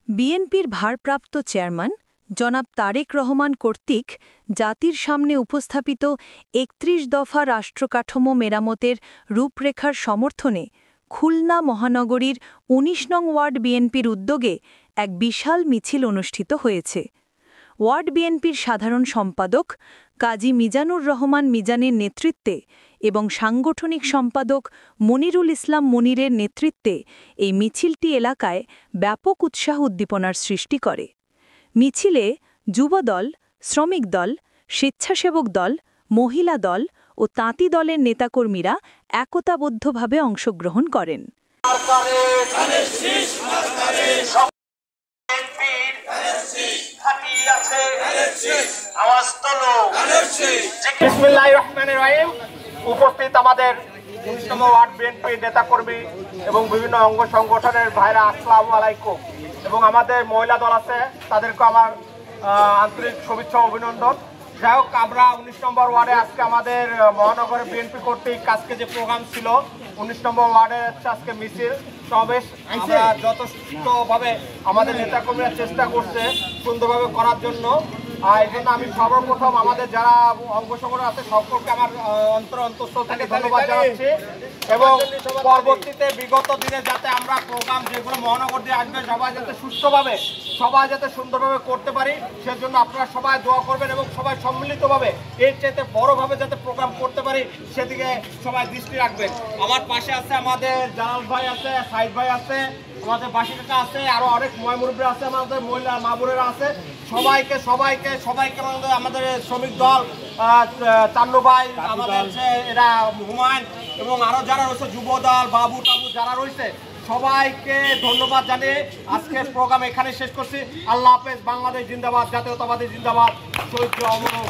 বিএনপির ভারপ্রাপ্ত চেয়ারম্যান জনাব তারেক রহমান কর্তৃক জাতির সামনে উপস্থাপিত ৩১ দফা রাষ্ট্রকাঠামো মেরামতের রূপরেখার সমর্থনে খুলনা মহানগরীর ১৯ নং ওয়ার্ড বিএনপির উদ্যোগে এক বিশাল মিছিল অনুষ্ঠিত হয়েছে। ওয়ার্ড বিএনপির সাধারণ সম্পাদক কাজী মিজানুর রহমান মিজানের নেতৃত্বে এবং সাংগঠনিক সম্পাদক মনিরুল ইসলাম মনিরের নেতৃত্বে এই মিছিলটি এলাকায় ব্যাপক উৎসাহ উদ্দীপনার সৃষ্টি করে। মিছিলে যুবদল, শ্রমিক দল, স্বেচ্ছাসেবক দল, মহিলা দল ও তাঁতি দলের নেতাকর্মীরা একতাবদ্ধভাবে অংশগ্রহণ করেন। উপস্থিত আমাদের ১৯ নম্বর ওয়ার্ড বিএনপির নেতাকর্মী এবং বিভিন্ন অঙ্গ সংগঠনের ভাইরা, আসসালামু আলাইকুম। এবং আমাদের মহিলা দল আছে, তাদেরকে আমার আন্তরিক শুভেচ্ছা অভিনন্দন। যাই হোক, আমরা ১৯ নম্বর ওয়ার্ডে আজকে আমাদের মহানগরের বিএনপি কর্তৃক আজকে যে প্রোগ্রাম ছিল ১৯ নম্বর ওয়ার্ডে হচ্ছে আজকে মিছিল সমাবেশ, আমরা যথেষ্টভাবে আমাদের নেতাকর্মীরা চেষ্টা করছে সুন্দরভাবে করার জন্য। এই জন্য আমি সর্বপ্রথম আমাদের যারা অঙ্গ সংগঠন আছে সকলকে আমার অন্তঃস্থল থেকে ধন্যবাদ জানাচ্ছি। এবং পরবর্তীতে বিগত দিনে যাতে আমরা প্রোগ্রাম যেগুলো মহানগর দিয়ে আসবে সবাই যাতে সুস্থভাবে, সবাই যাতে সুন্দরভাবে করতে পারি, সেজন্য আপনারা সবাই দোয়া করবেন এবং সবাই সম্মিলিতভাবে এর চাইতে বড়ভাবে যাতে প্রোগ্রাম করতে পারি সেদিকে সবাই দৃষ্টি রাখবেন। আমার পাশে আছে আমাদের জালাল ভাই আছে, সাইদ ভাই আছে, আমাদের বাসি কাকা আছে, আরো অনেক মুরব্বী আছে, আমাদের মহিলা মা বোনেরা আছে। সবাইকে আমাদের শ্রমিক দল, চান্নু ভাই, আমাদের এরা হুমায়ুন এবং আরো যারা রয়েছে যুব দল, বাবু টাবু যারা রয়েছে, সবাইকে ধন্যবাদ জানিয়ে আজকের প্রোগ্রাম এখানে শেষ করছি। আল্লাহ হাফেজ। বাংলাদেশ জিন্দাবাদ, জাতীয়তাবাদী জিন্দাবাদ, শহীদ অমর।